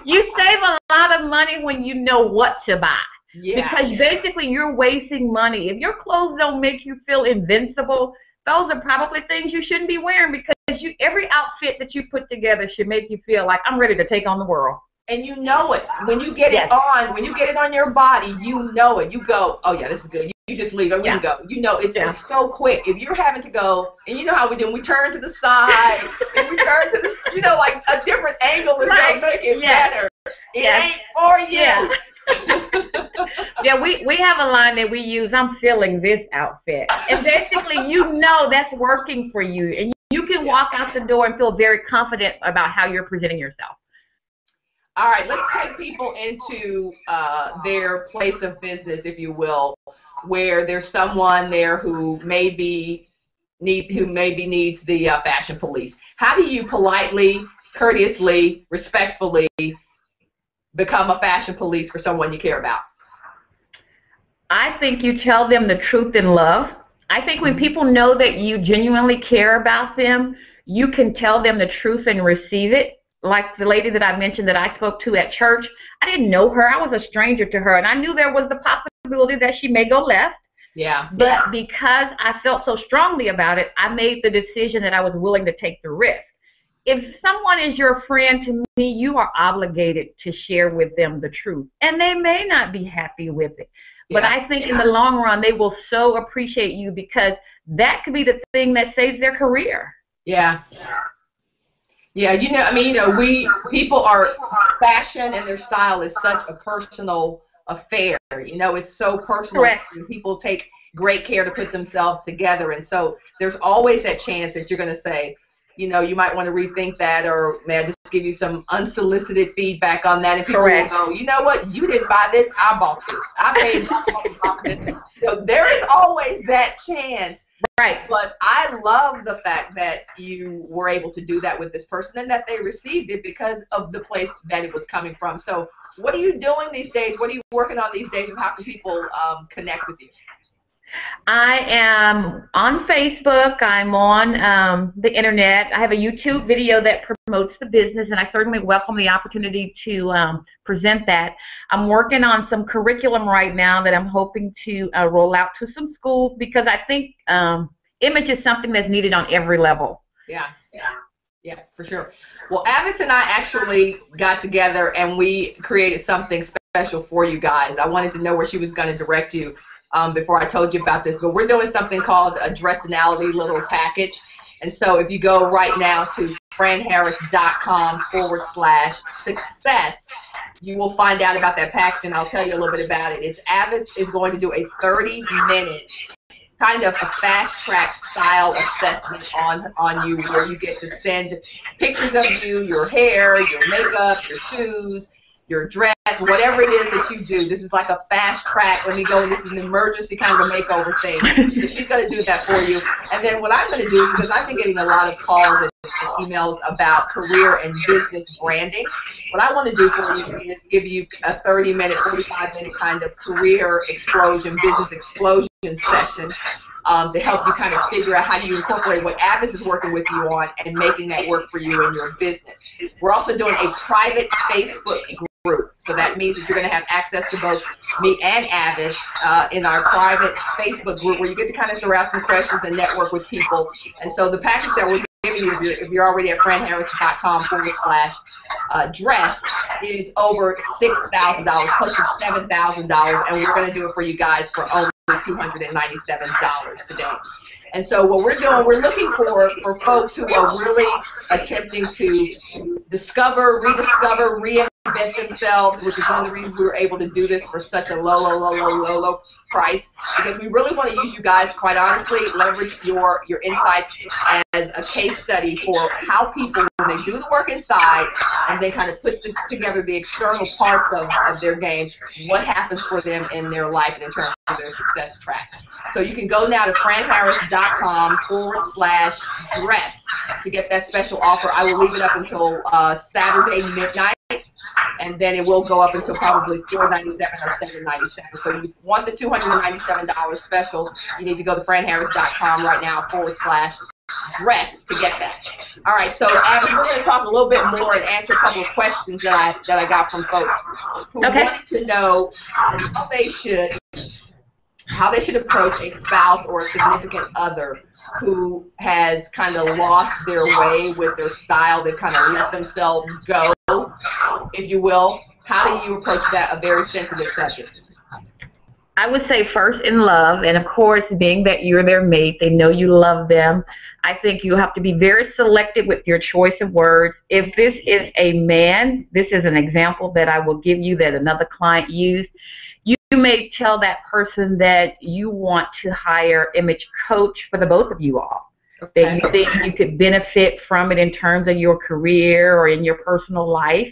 You save a lot of money when you know what to buy. Yeah. Because basically you're wasting money. If your clothes don't make you feel invincible, those are probably things you shouldn't be wearing because every outfit that you put together should make you feel like I'm ready to take on the world. And you know it. When you get it on, when you get it on your body, you know it. You go, oh yeah, this is good. You just leave it. We can go. You know, it's so quick. If you're having to go, and you know how we do, we turn to the side, and we turn to the, you know, like a different angle is going to make it better. It ain't for you. Yeah, we have a line that we use, I'm feeling this outfit. And basically, you know that's working for you. And you can walk out the door and feel very confident about how you're presenting yourself. All right, let's take people into their place of business, if you will, where there's someone there who maybe needs the fashion police. How do you politely, courteously, respectfully become a fashion police for someone you care about? I think you tell them the truth in love. I think when people know that you genuinely care about them, you can tell them the truth and receive it. Like the lady that I mentioned that I spoke to at church, I didn't know her. I was a stranger to her, and I knew there was the possibility that she may go left. Yeah. But because I felt so strongly about it, I made the decision that I was willing to take the risk. If someone is your friend, to me, you are obligated to share with them the truth. And they may not be happy with it. But I think in the long run, they will so appreciate you, because that could be the thing that saves their career. Yeah. Yeah, people are, fashion and their style is such a personal affair. It's so personal. Correct. People take great care to put themselves together. And so there's always that chance that you're going to say, you might want to rethink that, or may I just give you some unsolicited feedback on that? And people will go, you know what, you didn't buy this, I bought this. I paid for this. There is always that chance. Right. But I love the fact that you were able to do that with this person, and that they received it because of the place that it was coming from. So what are you doing these days? What are you working on these days, and how can people connect with you? I am on Facebook. I'm on the internet. I have a YouTube video that promotes the business, and I certainly welcome the opportunity to present that. I'm working on some curriculum right now that I'm hoping to roll out to some schools, because I think image is something that's needed on every level. Yeah, for sure. Well, Avis and I actually got together and we created something special for you guys. I wanted to know where she was going to direct you before I told you about this, but we're doing something called a Dressonality little package. And so if you go right now to franharris.com/success, you will find out about that package, and I'll tell you a little bit about it. Avis is going to do a 30-minute kind of a fast-track style assessment on you, where you get to send pictures of you, your hair, your makeup, your shoes, your dress, whatever it is that you do. This is like a fast track. Let me go. This is an emergency kind of a makeover thing. So she's going to do that for you. And then what I'm going to do is, because I've been getting a lot of calls and emails about career and business branding, what I want to do for you is give you a 30-minute, 45-minute kind of career explosion, business explosion session to help you kind of figure out how you incorporate what Avis is working with you on and making that work for you in your business. We're also doing a private Facebook group. So that means that you're going to have access to both me and Avis in our private Facebook group, where you get to kind of throw out some questions and network with people. And so the package that we're giving you, if you're already at franharris.com/dress, is over $6,000 plus the $7,000, and we're going to do it for you guys for only $297 today. And so what we're doing, we're looking for folks who are really attempting to discover, rediscover, reinvent themselves, which is one of the reasons we were able to do this for such a low price, because we really want to use you guys, quite honestly, leverage your insights as a case study for how people, when they do the work inside and they kind of put together the external parts of their game, what happens for them in their life and in terms of their success track. So you can go now to franharris.com/dress to get that special offer. I will leave it up until Saturday midnight, and then it will go up until probably $497 or $797. So if you want the $297 special, you need to go to franharris.com right now /dress to get that. All right, so Avis, we're going to talk a little bit more and answer a couple of questions that I got from folks who wanted to know how they should approach a spouse or a significant other who has kind of lost their way with their style. They've kind of let themselves go, if you will. How do you approach that, a very sensitive subject? I would say first in love, and of course, being that you're their mate, they know you love them. I think you have to be very selective with your choice of words. If this is a man, this is an example that I will give you that another client used. You may tell that person that you want to hire image coach for the both of you all. Okay. That you think you could benefit from it in terms of your career or in your personal life.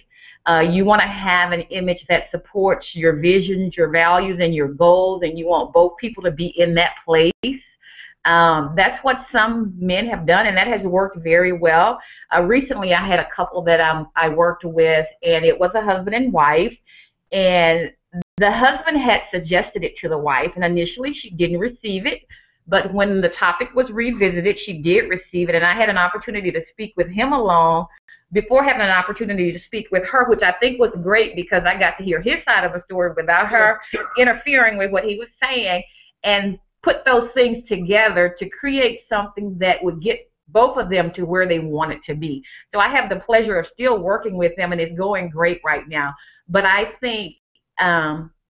You want to have an image that supports your visions, your values, and your goals, and you want both people to be in that place. That's what some men have done, and that has worked very well. Recently, I had a couple that I worked with, and it was a husband and wife, and the husband had suggested it to the wife, and initially she didn't receive it, But when the topic was revisited, she did receive it, and I had an opportunity to speak with him along before having an opportunity to speak with her, which I think was great because I got to hear his side of the story without her interfering with what he was saying, and put those things together to create something that would get both of them to where they want it to be. So I have the pleasure of still working with them, and it's going great right now. But I think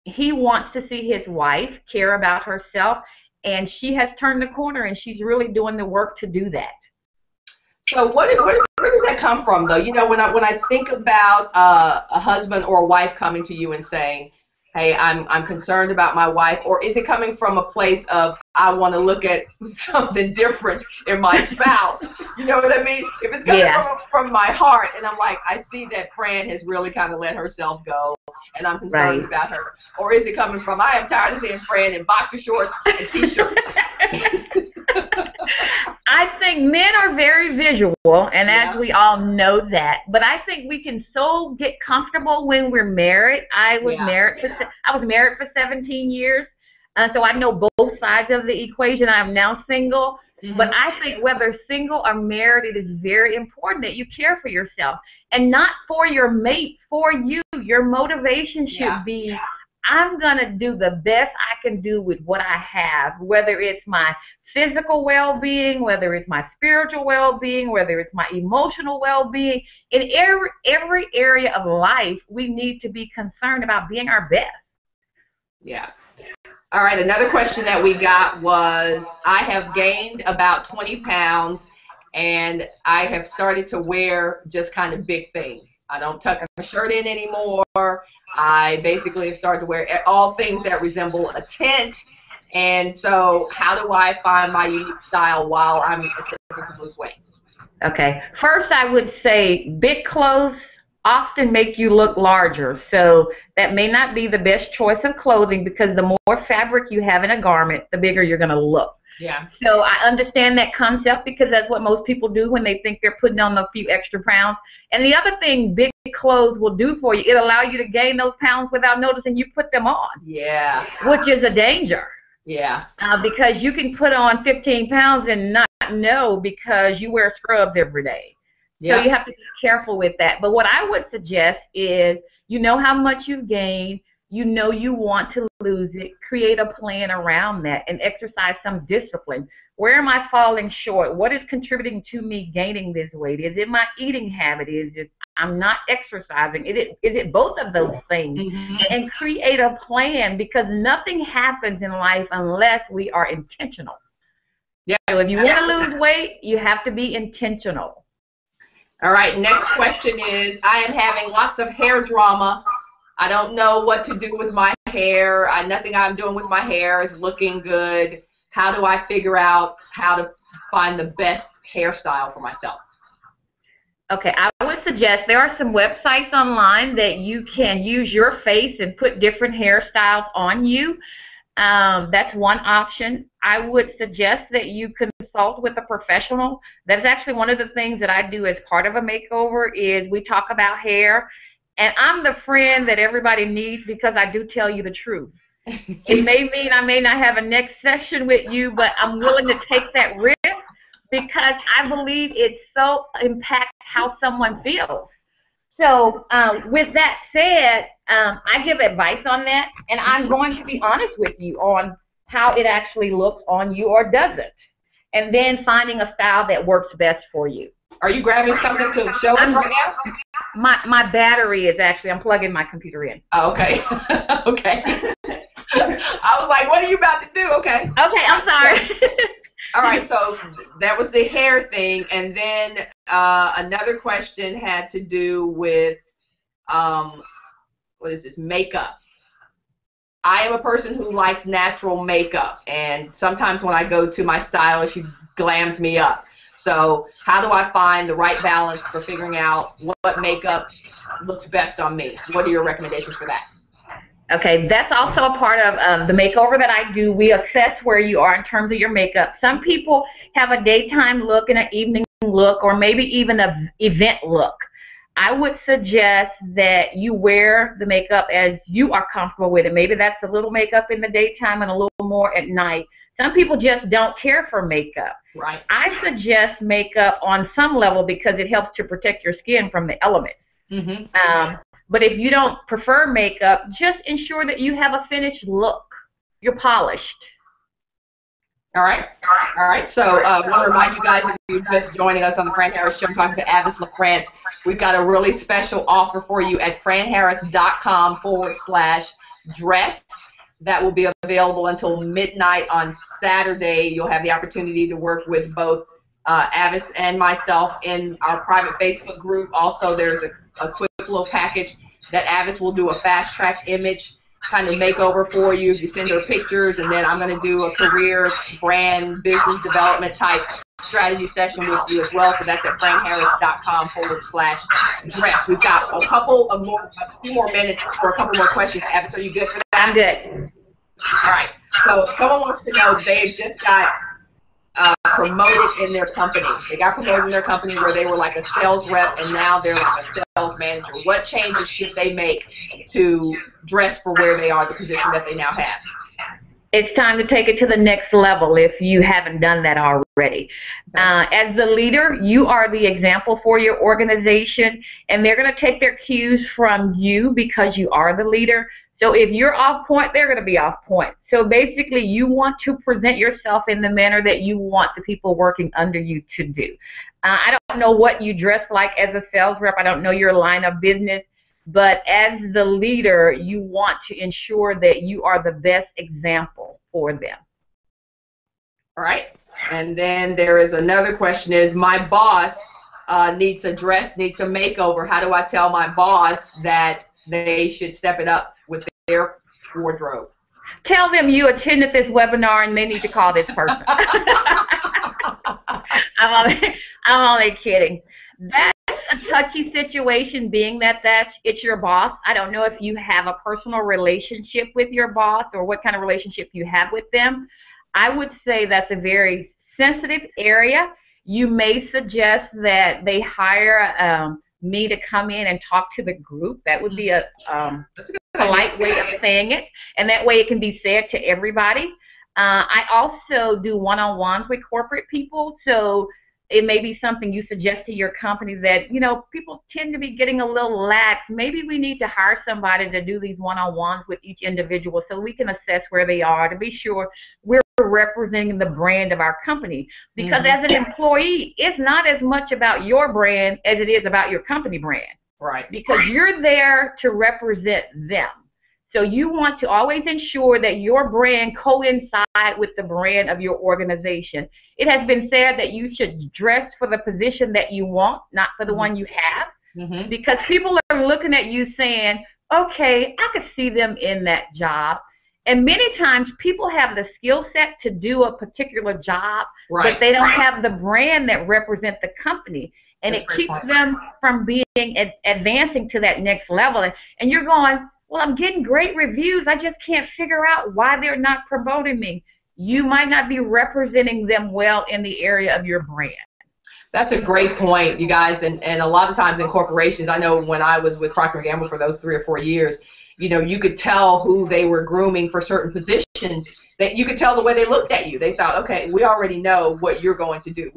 he wants to see his wife care about herself, and she has turned the corner, and she's really doing the work to do that. So where does that come from, though? You know, when I think about a husband or a wife coming to you and saying, hey, I'm concerned about my wife, or is it coming from a place of I want to look at something different in my spouse? You know what I mean? If it's coming from my heart, and I'm like, I see that Fran has really kind of let herself go, and I'm concerned about her. Or is it coming from, I am tired of seeing Fran in boxer shorts and T-shirts? I think men are very visual, and as we all know that. But I think we can so get comfortable when we're married. I was married for 17 years, so I know both sides of the equation. I'm now single. But I think whether single or married, it is very important that you care for yourself, and not for your mate, for you. Your motivation should be, I'm going to do the best I can do with what I have, whether it's my physical well-being, whether it's my spiritual well-being, whether it's my emotional well-being. In every area of life, we need to be concerned about being our best. Yeah. All right, another question that we got was, I have gained about 20 pounds, and I have started to wear just kind of big things. I don't tuck my shirt in anymore. I basically have started to wear all things that resemble a tent. And so how do I find my unique style while I'm attempting to lose weight? Okay. First, I would say big clothes often make you look larger. So that may not be the best choice of clothing, because the more fabric you have in a garment, the bigger you're going to look. Yeah. So I understand that concept, because that's what most people do when they think they're putting on a few extra pounds. And the other thing big clothes will do for you, it'll allow you to gain those pounds without noticing you put them on. Yeah. Which is a danger. Yeah. Because you can put on 15 pounds and not know, because you wear scrubs every day. Yeah. So you have to be careful with that. But what I would suggest is, you know how much you've gained, you know you want to lose it, create a plan around that and exercise some discipline. Where am I falling short? What is contributing to me gaining this weight? Is it my eating habit? Is it I'm not exercising? Is it both of those things? And create a plan, because nothing happens in life unless we are intentional. Yeah. So if you want to lose weight, you have to be intentional. All right, next question is, I am having lots of hair drama. I don't know what to do with my hair. Nothing I'm doing with my hair is looking good. How do I figure out how to find the best hairstyle for myself? Okay, I would suggest there are some websites online that you can use your face and put different hairstyles on you. That's one option. I would suggest that you consult with a professional. That's actually one of the things that I do as part of a makeover, is we talk about hair. And I'm the friend that everybody needs, because I do tell you the truth. It may mean I may not have a next session with you, but I'm willing to take that risk, because I believe it so impacts how someone feels. So with that said, I give advice on that, and I'm going to be honest with you on how it actually looks on you or doesn't, and then finding a style that works best for you. Are you grabbing something to show us right now? My battery is actually, I'm plugging my computer in. Oh, okay. Okay. I was like, what are you about to do? Okay. Okay, I'm sorry. All right, so that was the hair thing. And then another question had to do with, what is this, makeup. I am a person who likes natural makeup. And sometimes when I go to my stylist, she glams me up. So how do I find the right balance for figuring out what makeup looks best on me? What are your recommendations for that? Okay, that's also a part of the makeover that I do. We assess where you are in terms of your makeup. Some people have a daytime look and an evening look, or maybe even an event look. I would suggest that you wear the makeup as you are comfortable with it. Maybe that's a little makeup in the daytime and a little more at night. Some people just don't care for makeup. Right. I suggest makeup on some level because it helps to protect your skin from the elements. But if you don't prefer makeup, just ensure that you have a finished look. You're polished. All right. All right. So I want to remind you guys, if you're just joining us on the Fran Harris Show, I'm talking to Avis LaFrance. We've got a really special offer for you at franharris.com/dress. That will be available until midnight on Saturday. You'll have the opportunity to work with both Avis and myself in our private Facebook group. Also, there's a quick little package that Avis will do a fast-track image kind of makeover for you. You send her pictures, and then I'm going to do a career, brand, business development type strategy session with you as well. So that's at franharris.com/dress. We've got a few more minutes for a couple more questions. Avis, are you good for that? I'm good. All right. So someone wants to know, they've just got promoted in their company. They got promoted in their company where they were like a sales rep, and now they're like a sales manager. What changes should they make to dress for where they are, the position that they now have? It's time to take it to the next level if you haven't done that already. As the leader, you are the example for your organization, and they're going to take their cues from you because you are the leader. So if you're off point, they're going to be off point. So basically, you want to present yourself in the manner that you want the people working under you to do. I don't know what you dress like as a sales rep. I don't know your line of business. But as the leader, you want to ensure that you are the best example for them. All right. And then there is another question is, my boss needs a makeover. How do I tell my boss that they should step it up with their wardrobe? Tell them you attended this webinar and they need to call this person. I'm only kidding. That's a touchy situation, being that it's your boss. I don't know if you have a personal relationship with your boss or what kind of relationship you have with them. I would say that's a very sensitive area. You may suggest that they hire me to come in and talk to the group. That would be a polite way of saying it, and that way it can be said to everybody. I also do one-on-ones with corporate people, so it may be something you suggest to your company that, you know, people tend to be getting a little lax. Maybe we need to hire somebody to do these one-on-ones with each individual so we can assess where they are to be sure we're representing the brand of our company. Because as an employee, it's not as much about your brand as it is about your company brand. Right. Because you're there to represent them. So you want to always ensure that your brand coincides with the brand of your organization. It has been said that you should dress for the position that you want, not for the one you have, because people are looking at you saying, okay, I could see them in that job. And many times people have the skill set to do a particular job, but they don't have the brand that represents the company. And it keeps them from advancing to that next level. And you're going, well, I'm getting great reviews. I just can't figure out why they're not promoting me. You might not be representing them well in the area of your brand. That's a great point, you guys. And a lot of times in corporations, I know when I was with Procter & Gamble for those 3 or 4 years, you know, you could tell who they were grooming for certain positions. That you could tell the way they looked at you. They thought, okay, we already know what you're going to do.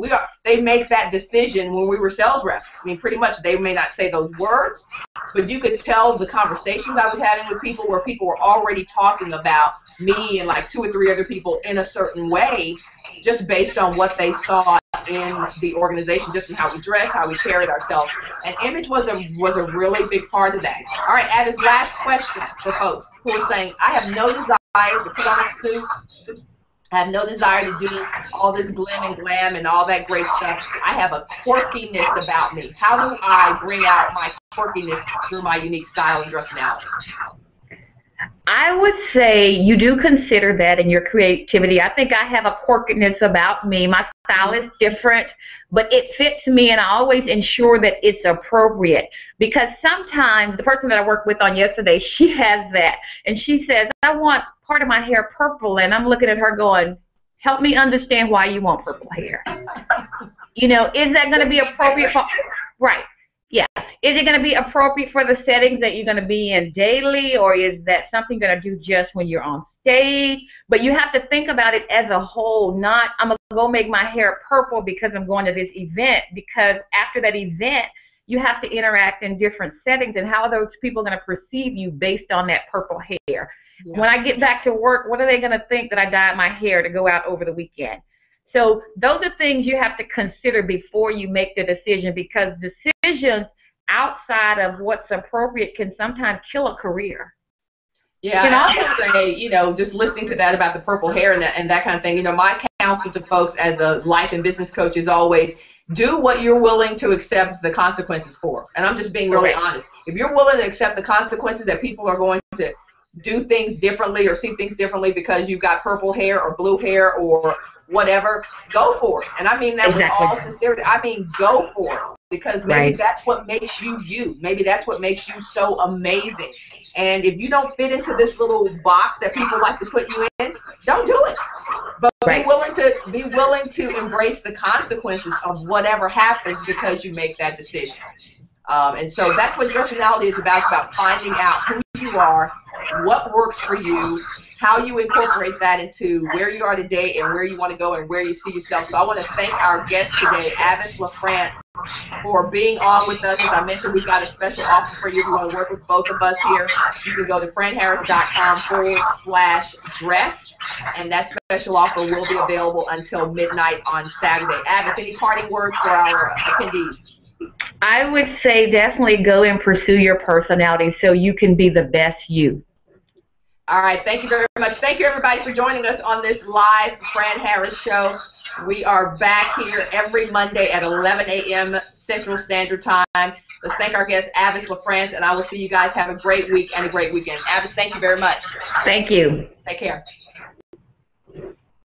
They make that decision when we were sales reps. I mean, pretty much they may not say those words, but you could tell the conversations I was having with people where people were already talking about me and like 2 or 3 other people in a certain way, just based on what they saw in the organization, just from how we dress, how we carried ourselves. And image was a really big part of that. All right, Avis, last question for folks who are saying, I have no desire to put on a suit. I have no desire to do all this glim and glam and all that great stuff. I have a quirkiness about me. How do I bring out my quirkiness through my unique style and dressonality? I would say you do consider that in your creativity. I think I have a quirkiness about me. My style is different, but it fits me, and I always ensure that it's appropriate. Because sometimes the person that I worked with on yesterday, she has that, and she says, I want part of my hair purple, and I'm looking at her going, help me understand why you want purple hair. You know, is that going to be appropriate for, right. Yeah. Is it going to be appropriate for the settings that you're going to be in daily, or is that something you're going to do just when you're on shade, but you have to think about it as a whole, not I'm going to go make my hair purple because I'm going to this event, because after that event, you have to interact in different settings, and how are those people going to perceive you based on that purple hair? Yeah. When I get back to work, what are they going to think that I dyed my hair to go out over the weekend? So those are things you have to consider before you make the decision, because decisions outside of what's appropriate can sometimes kill a career. Yeah, I would say, you know, just listening to that about the purple hair and that kind of thing, you know, my counsel to folks as a life and business coach is always do what you're willing to accept the consequences for. And I'm just being really honest. If you're willing to accept the consequences that people are going to do things differently or see things differently because you've got purple hair or blue hair or whatever, go for it. And I mean that with all sincerity. I mean, go for it, because maybe that's what makes you you. Maybe that's what makes you so amazing. And if you don't fit into this little box that people like to put you in, don't do it. But be willing to embrace the consequences of whatever happens because you make that decision. And so that's what Dressonality is about. It's about finding out who you are, what works for you, how you incorporate that into where you are today and where you want to go and where you see yourself. So I want to thank our guest today, Avis LaFrance, for being on with us. As I mentioned, we've got a special offer for you. If you want to work with both of us here, you can go to franharris.com/dress, and that special offer will be available until midnight on Saturday. Avis, any parting words for our attendees? I would say definitely go and pursue your personality so you can be the best you. All right, thank you very much. Thank you, everybody, for joining us on this live Fran Harris show. We are back here every Monday at 11 a.m. Central Standard Time. Let's thank our guest, Avis LaFrance, and I will see you guys have a great week and a great weekend. Avis, thank you very much. Thank you. Take care.